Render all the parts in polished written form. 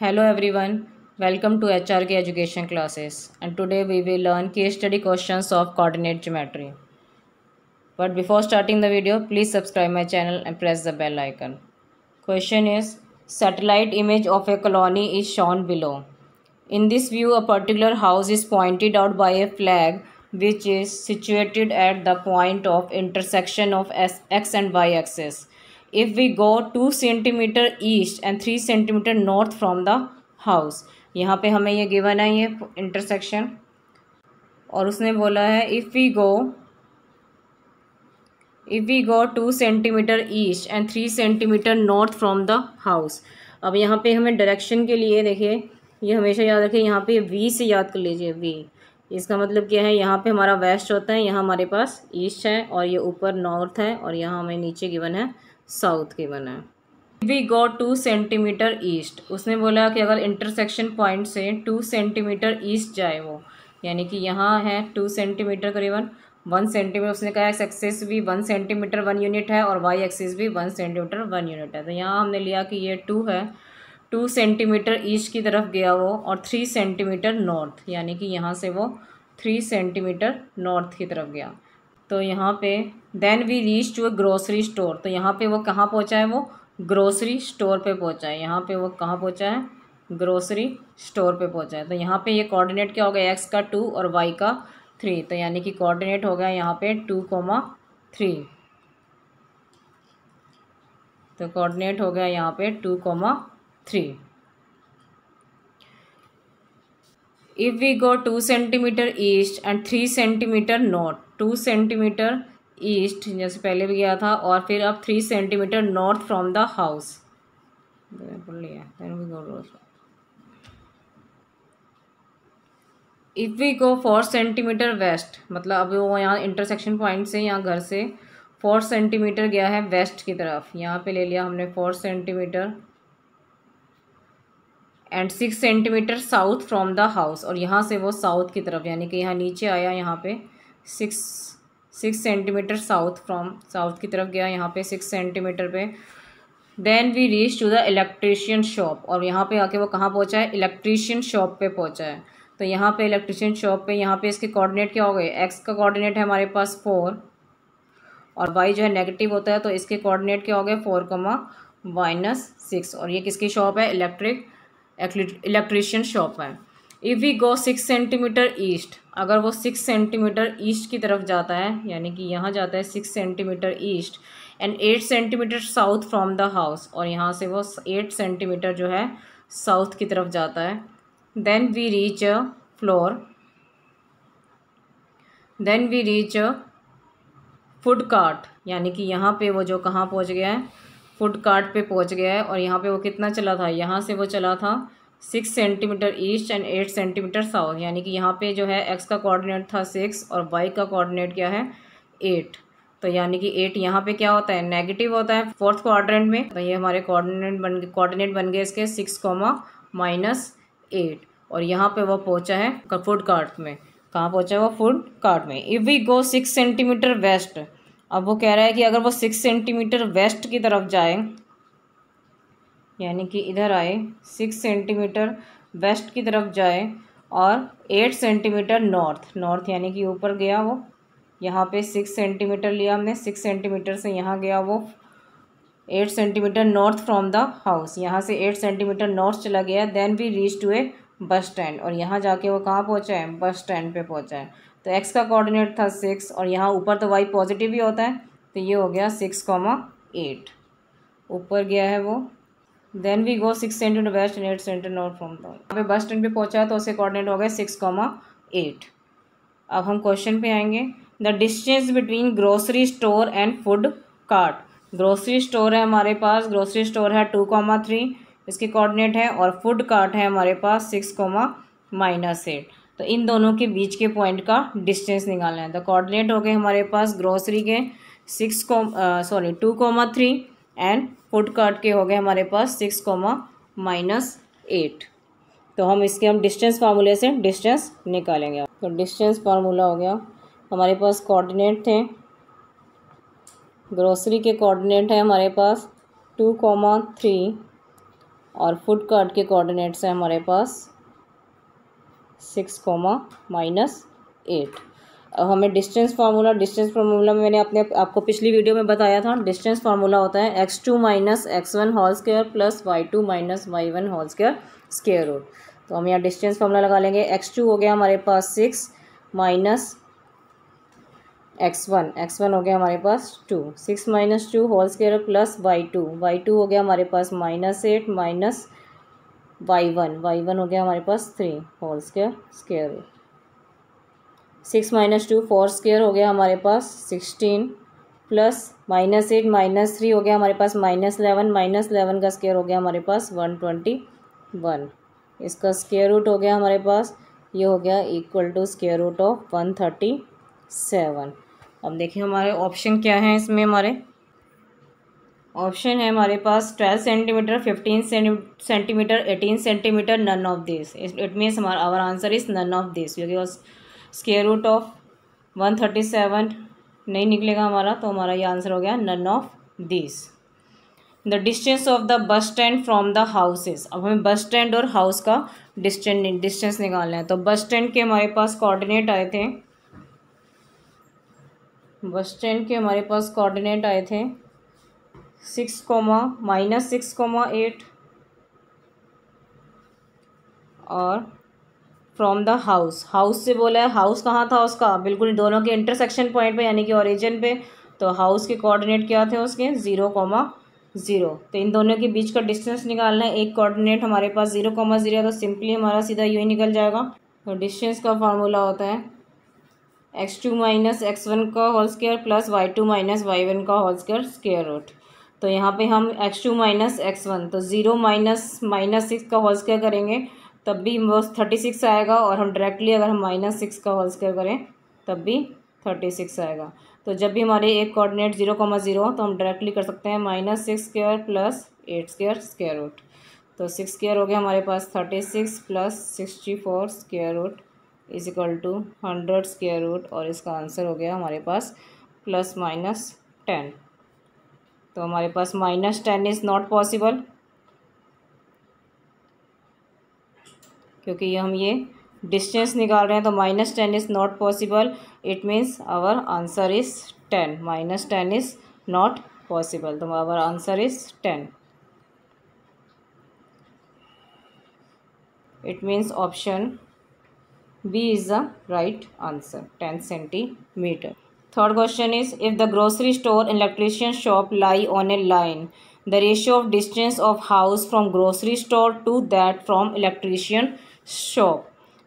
Hello everyone, welcome to HRK Education Classes, and today we will learn case study questions of coordinate geometry. But before starting the video, please subscribe my channel and press the bell icon. Question is, satellite image of a colony is shown below. In this view, a particular house is pointed out by a flag which is situated at the point of intersection of x and y axis. If we go 2 cm east and 3 cm north from the house, यहाँ पे हमें ये given है ये intersection, और उसने बोला है if we go 2 cm east and 3 cm north from the house. अब यहाँ पे हमें डायरेक्शन के लिए देखिए, ये हमेशा याद रखिए, यहाँ पे वी से याद कर लीजिए वी। इसका मतलब क्या है, यहाँ पे हमारा वेस्ट होता है, यहाँ हमारे पास ईस्ट है, और ये ऊपर नॉर्थ है, और यहाँ हमें नीचे गिवन है साउथ गिवन है। वी गो 2 cm ईस्ट, उसने बोला कि अगर इंटरसेक्शन पॉइंट से 2 cm ईस्ट जाए वो, यानी कि यहाँ है 2 cm करीबन 1 cm, उसने कहा एक्स एक्सिस भी 1 cm 1 यूनिट है और वाई एक्सिस भी 1 cm 1 यूनिट है। तो यहाँ हमने लिया कि ये 2 है, 2 cm ईस्ट की तरफ गया वो, और 3 cm नॉर्थ, यानी कि यहाँ से वो 3 cm नॉर्थ की तरफ गया। तो यहाँ पे then we reach to a grocery store, तो यहाँ पे वो कहाँ पहुँचा है, वो ग्रोसरी स्टोर पे पहुँचा है। यहाँ पे वो कहाँ पहुँचा है, ग्रोसरी स्टोर पे पहुँचा है। तो यहाँ पे ये कोऑर्डिनेट क्या हो गया, एक्स का 2 और वाई का 3, तो यानी कि कोऑर्डिनेट हो गया यहाँ पे 2,3। तो कोऑर्डिनेट हो गया यहाँ पे 2,3। If we go 2 cm east and 3 cm north, 2 cm east जैसे पहले भी गया था, और फिर अब 3 cm north from the house. If we go 4 cm west, मतलब अब वो यहाँ इंटरसेक्शन पॉइंट से, यहाँ घर से 4 cm गया है वेस्ट की तरफ। यहाँ पे ले लिया हमने 4 cm and 6 cm south from the house, और यहाँ से वो साउथ की तरफ, यानी कि यहाँ नीचे आया, यहाँ पे 6 cm साउथ की तरफ गया, यहाँ पे 6 cm पे। Then we reach to the electrician shop, और यहाँ पे आके वो कहाँ पहुँचा है, इलेक्ट्रीशियन शॉप पे पहुँचा है। तो यहाँ पे इलेक्ट्रीशियन शॉप पे, यहाँ पे इसके कोऑर्डिनेट क्या हो गए, एक्स का कोऑर्डिनेट है हमारे पास 4, और वाई जो है नेगेटिव होता है, तो इसके कोऑर्डिनेट क्या हो गए 4,-6, और ये किसकी शॉप है, इलेक्ट्रीशियन शॉप है। If we go 6 cm east, अगर वो 6 cm ईस्ट की तरफ जाता है, यानी कि यहाँ जाता है 6 cm east and 8 cm south from the house, और यहाँ से वो 8 cm जो है साउथ की तरफ जाता है। Then we reach a food cart, यानी कि यहाँ पे वो जो कहाँ पहुँच गया है, फूड कार्ट पे पहुँच गया है, और यहाँ पे वो कितना चला था, यहाँ से वो चला था 6 cm east and 8 cm south, यानी कि यहाँ पे जो है एक्स का कोऑर्डिनेट था 6 और वाई का कोऑर्डिनेट क्या है 8। तो यानी कि 8 यहाँ पे क्या होता है, नेगेटिव होता है फोर्थ क्वाड्रेंट में। तो ये हमारे कोऑर्डिनेट बन गए इसके 6,-8, और यहाँ पे वो पहुँचा है फूड कार्ट में। कहाँ पहुँचा है वो, फूड कार्ट में। If we go 6 cm west, अब वो कह रहा है कि अगर वो 6 cm वेस्ट की तरफ जाए, यानी कि इधर आए 6 cm वेस्ट की तरफ जाए, और 8 cm नॉर्थ, यानी कि ऊपर गया वो, यहाँ पे 6 cm लिया हमने, 6 cm से यहाँ गया वो 8 cm north from the house, यहाँ से 8 cm नॉर्थ चला गया। Then we reach to a bus stand, और यहाँ जाके वो कहाँ पहुँचा है, बस स्टैंड पे पहुँचा है। तो एक्स का कोऑर्डिनेट था 6, और यहाँ ऊपर तो वाई पॉजिटिव ही होता है, तो ये हो गया 6,8, ऊपर गया है वो। Then we go 6 cm west and 8 cm north from the, यहाँ पे बस स्टैंड पे पहुँचा है, तो उसके कोऑर्डिनेट हो गए 6,8। अब हम क्वेश्चन पे आएंगे। The distance between grocery store and food cart, grocery store है हमारे पास, ग्रोसरी स्टोर है 2,3, इसके कोऑर्डिनेट है, और फूड कार्ट है हमारे पास 6,-8। तो इन दोनों के बीच के पॉइंट का डिस्टेंस निकालना है। तो कोऑर्डिनेट हो गए हमारे पास ग्रोसरी के 2,3 एंड फूड कार्ट के हो गए हमारे पास 6,-8। तो हम डिस्टेंस फार्मूले से डिस्टेंस निकालेंगे। तो डिस्टेंस फार्मूला हो गया, हमारे पास कोऑर्डिनेट थे, ग्रोसरी के कोऑर्डिनेट है हमारे पास 2,3, और फुट कार्ड के कोऑर्डिनेट्स हैं हमारे पास 6, -8। अब हमें डिस्टेंस फार्मूला में मैंने आपको पिछली वीडियो में बताया था। डिस्टेंस फार्मूला होता है x2 - x1 whole square plus y2 - y1 whole square square root. तो हम यहाँ डिस्टेंस फार्मूला लगा लेंगे। x2 हो गया हमारे पास 6 माइनस x1 हो गया हमारे पास 2, 6 - 2 होल स्क्वायर प्लस y2 हो गया हमारे पास -8 माइनस y1 हो गया हमारे पास 3 whole square square root. 6 - 2 4 square हो गया हमारे पास 16 प्लस -8 -3 हो गया हमारे पास -11 का स्क्वायर हो गया हमारे पास 121। इसका स्क्वायर रूट हो गया हमारे पास, ये हो गया equal to square root of 137। अब देखिए हमारे ऑप्शन क्या हैं इसमें। हमारे ऑप्शन है हमारे पास 12 centimetre, 15 centimetre, 18 centimetre, none of this. It means हमारा our answer is none of this, क्योंकि स्क्वायर रूट ऑफ 137 नहीं निकलेगा हमारा, तो हमारा ये आंसर हो गया none of this. The distance of the bus stand from the houses. अब हमें बस स्टैंड और हाउस का डिस्टेंस निकालना है। तो बस स्टैंड के हमारे पास कोऑर्डिनेट आए थे, बस स्टैंड के हमारे पास कोऑर्डिनेट आए थे 6, -6,8 और फ्रॉम द हाउस से बोला है। हाउस कहाँ था उसका, बिल्कुल दोनों के इंटरसेक्शन पॉइंट पे यानी कि ओरिजिन पे। तो हाउस के कोऑर्डिनेट क्या थे उसके 0,0। तो इन दोनों के बीच का डिस्टेंस निकालना है। एक कोऑर्डिनेट हमारे पास 0,0 तो सिंपली हमारा सीधा यही निकल जाएगा। तो डिस्टेंस का फार्मूला होता है x2 - x1 का whole square plus y2 - y1 का होल स्क्वायर स्क्वायर रूट। तो यहाँ पे हम x2 - x1 तो 0 -6 का होल स्क्वायर करेंगे तब भी वो 36 आएगा, और हम डायरेक्टली अगर हम -6 का होल स्क्वायर करें तब भी 36 आएगा। तो जब भी हमारे एक कोऑर्डिनेट 0,0 तो हम डायरेक्टली कर सकते हैं -6 square plus 8 square square root. तो 6 स्क्वायर हो गया हमारे पास 36 plus 64 square root is equal to 100 square root, और इसका आंसर हो गया हमारे पास +-10। तो हमारे पास -10 इज़ नॉट पॉसिबल, क्योंकि हम ये डिस्टेंस निकाल रहे हैं। तो -10 is not possible, it means our answer is 10। -10 is not possible, तो our answer is 10। It means option B is the right answer, 10 centimeter. Third question is, if the grocery store and electrician shop lie on a line, the ratio of distance of house from grocery store to that from electrician shop.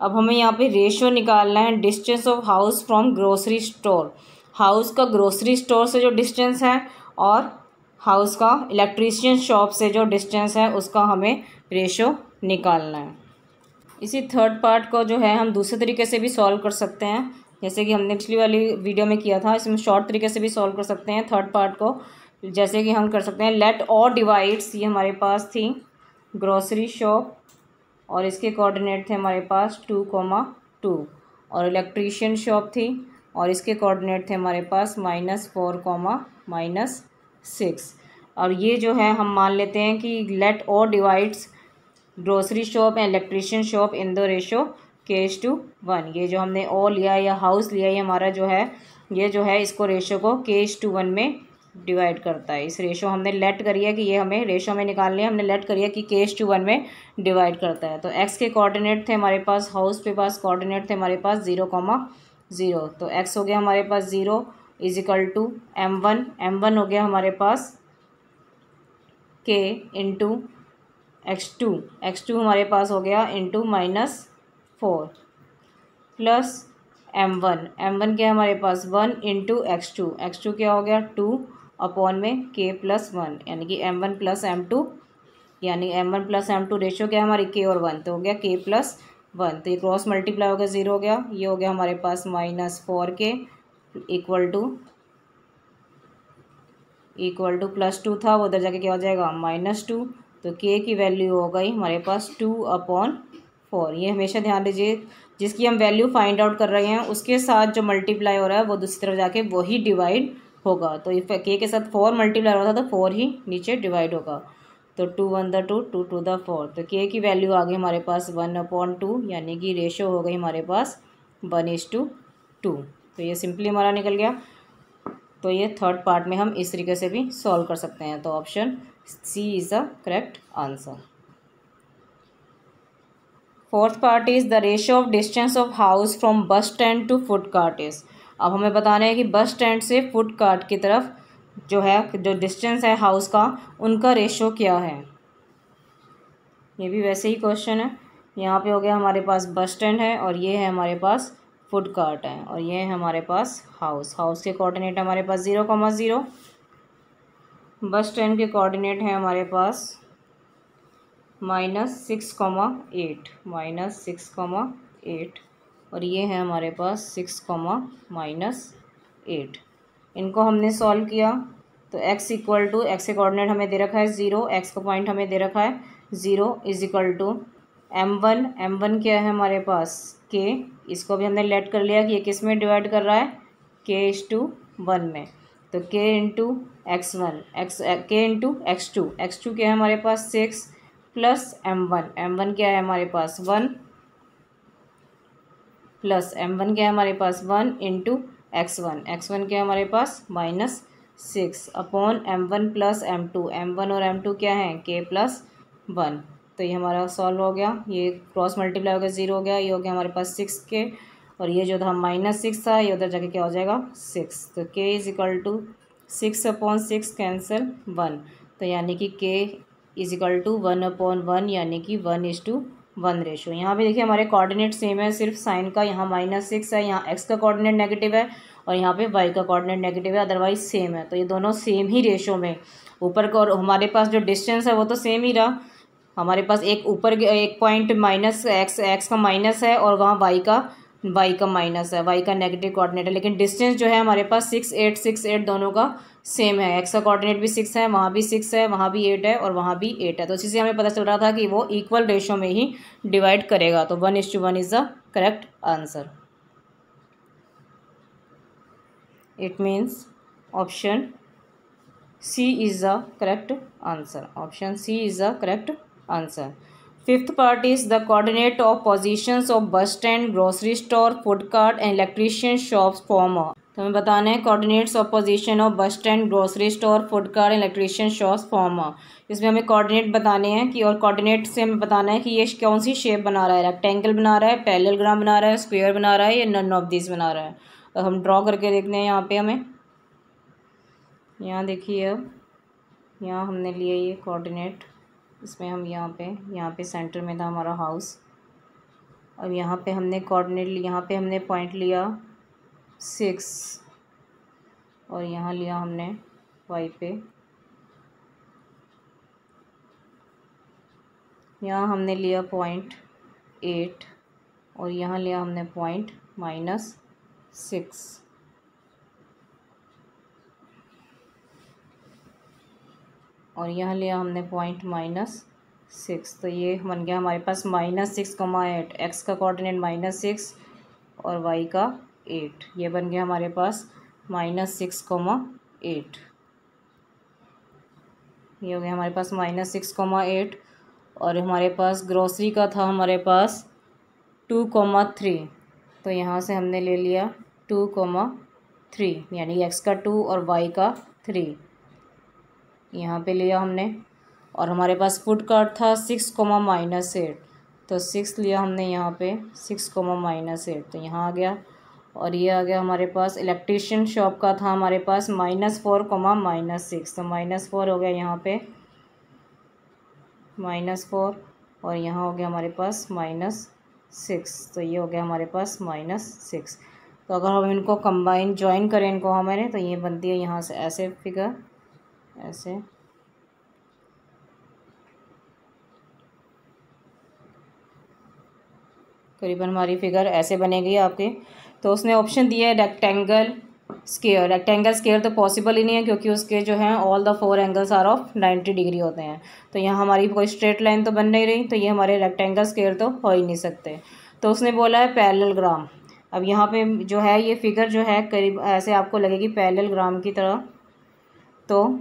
अब हमें यहाँ पे ratio निकालना है distance of house from grocery store. House का grocery store से जो distance है और हाउस का इलेक्ट्रीशियन शॉप से जो डिस्टेंस है उसका हमें रेशियो निकालना है। इसी थर्ड पार्ट को जो है हम दूसरे तरीके से भी सॉल्व कर सकते हैं, जैसे कि हमने पिछली वाली वीडियो में किया था। इसमें शॉर्ट तरीके से भी सॉल्व कर सकते हैं थर्ड पार्ट को, जैसे कि हम कर सकते हैं लेट और डिवाइड्स। ये हमारे पास थी ग्रोसरी शॉप और इसके कोऑर्डिनेट थे हमारे पास 2,2, और इलेक्ट्रीशियन शॉप थी और इसके कोऑर्डिनेट थे हमारे पास -4, -6। और ये जो है हम मान लेते हैं कि लेट और divides grocery shop and electrician shop in the ratio K:1। ये जो हमने ओ लिया या हाउस लिया, ये हमारा जो है ये जो है इसको रेशो को K:1 में डिवाइड करता है। इस रेशो हमने लेट करी है कि ये हमें रेशो में निकालनी है, हमने लेट करी है कि K:1 में डिवाइड करता है। तो x के कोऑर्डिनेट थे हमारे पास, हाउस के पास कोऑर्डिनेट थे हमारे पास 0,0। तो x हो गया हमारे पास 0 इज इक्वल टू m1 हो गया हमारे पास K इंटू x2 हमारे पास हो गया इंटू -4 प्लस m1 क्या है हमारे पास 1 इंटू x2 क्या हो गया 2 अपॉन में K+1, यानी कि m1 + m2, यानी m1 + m2 रेशियो क्या है हमारी K और 1, तो हो गया K+1। तो ये क्रॉस मल्टीप्लाई हो गया 0 हो गया, ये हो गया हमारे पास -4K इक्वल टू +2 था, वो उधर जाके क्या हो जाएगा -2। तो K की वैल्यू हो गई हमारे पास 2/4। ये हमेशा ध्यान दीजिए, जिसकी हम वैल्यू फाइंड आउट कर रहे हैं उसके साथ जो मल्टीप्लाई हो रहा है वो दूसरी तरफ जाके वही डिवाइड होगा। तो K के साथ 4 मल्टीप्लाई हो रहा था तो 4 ही नीचे डिवाइड होगा। तो 2 1 द 2, 2 2 द 4, तो के की वैल्यू आ गई हमारे पास 1/2, यानी कि रेशो हो गई हमारे पास 1:2। तो ये सिंपली हमारा निकल गया। तो ये थर्ड पार्ट में हम इस तरीके से भी सॉल्व कर सकते हैं। तो option C is the correct answer. Fourth part is the ratio of distance of house from bus stand to food cart is. अब हमें बताना है कि बस स्टैंड से फूड कार्ट की तरफ जो है, जो डिस्टेंस है हाउस का, उनका रेशियो क्या है। ये भी वैसे ही क्वेश्चन है। यहाँ पे हो गया हमारे पास बस स्टैंड है, और ये है हमारे पास फूड कार्ट है, और ये है हमारे पास हाउस। हाउस के कोऑर्डिनेट हमारे पास 0,0, बस स्टैंड के कोऑर्डिनेट हैं हमारे पास -6,8, -6,8, और ये है हमारे पास 6,-8। इनको हमने सॉल्व किया तो x इक्वल टू, एक्स के कोऑर्डिनेट हमें दे रखा है 0, x का पॉइंट हमें दे रखा है 0, इज इक्वल टू m1 क्या है हमारे पास k, इसको भी हमने लेट कर लिया कि ये किस में डिवाइड कर रहा है, k/1 में। तो k into x1, k into x2 क्या है हमारे पास 6, प्लस m1 क्या है हमारे पास 1, प्लस m1 क्या है हमारे पास 1 इंटू x1 क्या है हमारे पास -6 अपॉन m1 प्लस m1 और m2 क्या है k+1। तो ये हमारा सॉल्व हो गया, ये क्रॉस मल्टीप्लाई हो गया 0 हो गया, ये हो गया हमारे पास 6 के, और ये जो था -6 था, ये उधर जाके क्या हो जाएगा 6। तो k is equal to 6/6 cancel 1, तो यानी कि k इज इक्वल टू 1/1, यानी कि 1:1 रेशो। यहाँ पे देखिए हमारे कोऑर्डिनेट सेम है, सिर्फ साइन का यहाँ -6 है, यहाँ x का कोऑर्डिनेट नेगेटिव है, और यहाँ पे y का कोऑर्डिनेट नेगेटिव है, अदरवाइज सेम है। तो ये दोनों सेम ही रेशो में, ऊपर का और हमारे पास जो डिस्टेंस है वो तो सेम ही रहा। हमारे पास एक ऊपर एक पॉइंट -x का माइनस है, और वहाँ y का माइनस है, y का नेगेटिव कोऑर्डिनेट है, लेकिन डिस्टेंस जो है हमारे पास 6 8 दोनों का सेम है। x का कोऑर्डिनेट भी 6 है, वहाँ भी 6 है, वहाँ भी 8 है, और वहाँ भी 8 है। तो इसी से हमें पता चल रहा था कि वो इक्वल रेशो में ही डिवाइड करेगा। तो 1:1 is the correct answer. It means option C is the correct answer. Option C is the correct answer. Fifth part is the coordinate of positions of bus stand, grocery store, food cart and electrician shops form. तो हमें बताना है coordinates of position of bus stand, grocery store, food cart and electrician shops form. इसमें हमें coordinate बताने हैं कि, और कोऑर्डिनेट से हमें बताना है कि ये कौन सी शेप बना रहा है, रेक्टेंगल बना रहा है, पैरेललोग्राम बना रहा है, स्क्वायर बना रहा है, या नन ऑफ दिस बना रहा है। तो हम ड्रॉ करके देखते हैं। यहाँ पे हमें, यहाँ देखिए, अब यहाँ हमने लिए ये कोऑर्डिनेट, इसमें हम यहाँ पे सेंटर में था हमारा हाउस। अब यहाँ पे हमने कोऑर्डिनेट, यहाँ पे हमने पॉइंट लिया 6, और यहाँ लिया हमने y पे, यहाँ हमने लिया पॉइंट 8, और यहाँ लिया हमने पॉइंट -6, और यहाँ लिया हमने पॉइंट -6। तो ये बन गया हमारे पास -6,8, x का कोऑर्डिनेट -6 और y का 8, ये बन गया हमारे पास -6,8। ये हो गया हमारे पास -6,8, और हमारे पास ग्रोसरी का था हमारे पास 2,3, तो यहाँ से हमने ले लिया 2,3, यानी x का 2 और y का 3 यहाँ पे लिया हमने। और हमारे पास फूड कार्ट था 6,-8, तो 6 लिया हमने यहाँ पे 6,-8, तो यहाँ आ गया। और ये आ गया हमारे पास इलेक्ट्रिशियन शॉप का था हमारे पास -4,-6, तो -4 हो गया यहाँ पे, -4, और यहाँ हो गया हमारे पास -6, तो ये हो गया हमारे पास -6। तो अगर हम इनको कंबाइन ज्वाइन करें इनको हमारे, तो ये बनती है यहाँ से ऐसे फिगर, ऐसे। करीबन हमारी फिगर ऐसे बनेगी आपके। तो उसने ऑप्शन दिया है रेक्टेंगल स्क्वायर। रेक्टेंगल स्क्वायर तो पॉसिबल ही नहीं है, क्योंकि उसके जो हैं all the 4 angles are of 90 degree होते हैं। तो यहाँ हमारी कोई स्ट्रेट लाइन तो बन नहीं रही, तो ये हमारे रेक्टेंगल स्क्वायर तो हो ही नहीं सकते। तो उसने बोला है पैरेललोग्राम। अब यहाँ पे जो है ये फिगर जो है करीब ऐसे आपको लगेगी पैरेललोग्राम की तरह। तो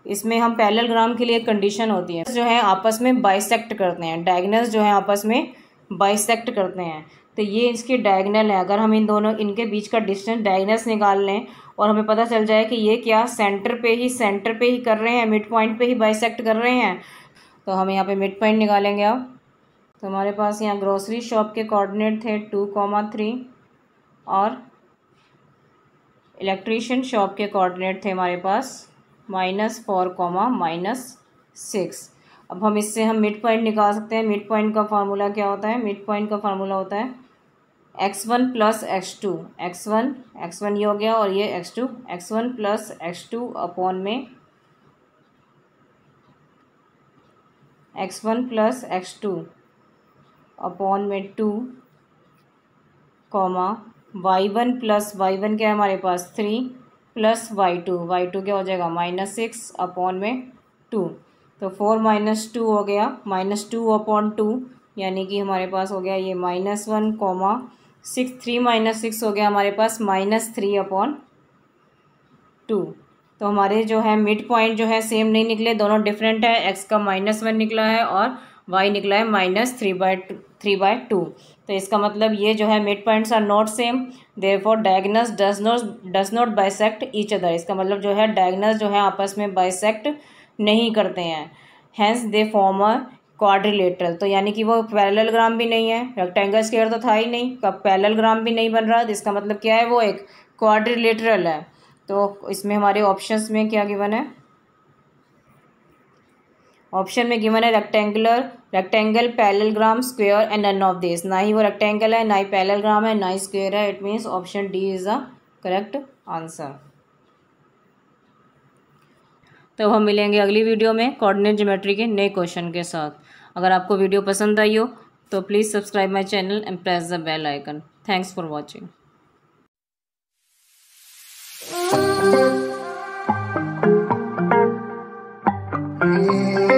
इसमें हम पैरेललोग्राम के लिए कंडीशन होती है जो है आपस में बाइसेक्ट करते हैं, डायगोनल्स जो है आपस में बाइसेक्ट करते हैं। तो ये इसके डायगोनल है। अगर हम इन दोनों इनके बीच का डिस्टेंस डायगोनल्स निकाल लें और हमें पता चल जाए कि ये क्या सेंटर पे ही कर रहे हैं, मिड पॉइंट पे ही बाइसेक्ट कर रहे हैं, तो हम यहाँ पे मिड पॉइंट निकालेंगे। अब तो हमारे पास यहाँ ग्रोसरी शॉप के कोऑर्डिनेट थे 2,3 और इलेक्ट्रीशियन शॉप के कोऑर्डिनेट थे हमारे पास -4, -6। अब हम इससे हम मिड पॉइंट निकाल सकते हैं। मिड पॉइंट का फार्मूला क्या होता है? मिड पॉइंट का फार्मूला होता है x1 + x2। x1 ये हो गया और ये x2, x1 + x2 अपॉन में x1 + x2 अपॉन में 2, y1 + y1 क्या है हमारे पास 3 + y2 क्या हो जाएगा -6 अपॉन में 2। तो 4 - 2 हो गया, -2 अपॉन 2 यानी कि हमारे पास हो गया ये -1, 6, 3 - 6 हो गया हमारे पास -3 अपॉन 2। तो हमारे जो है मिड पॉइंट जो है सेम नहीं निकले, दोनों डिफरेंट है। x का -1 निकला है और y निकला है -3/2। तो इसका मतलब ये जो है mid points are not same, therefore diagonals does not bisect each other. इसका मतलब जो है डायगोनल्स जो है आपस में बाइसेक्ट नहीं करते हैं, hence they form a quadrilateral. तो यानी कि वो पैरेललोग्राम भी नहीं है, रेक्टेंगल स्क्वायर तो था ही नहीं, कब पैरेललोग्राम भी नहीं बन रहा, तो इसका मतलब क्या है? वो एक क्वाड्रिलेटरल है। तो इसमें हमारे ऑप्शंस में क्या गिवन है? ऑप्शन में गिवन है rectangle, parallelogram, square and none of this. ना ही वो रेक्टेंगल है, ना ही पैरेललोग्राम है, ना ही स्क्वायर है। It means option D is the correct answer. तो हम मिलेंगे अगली वीडियो में कोऑर्डिनेट ज्योमेट्री के नए क्वेश्चन के साथ। अगर आपको वीडियो पसंद आई हो तो please subscribe my channel and press the bell icon. Thanks for watching. Yeah.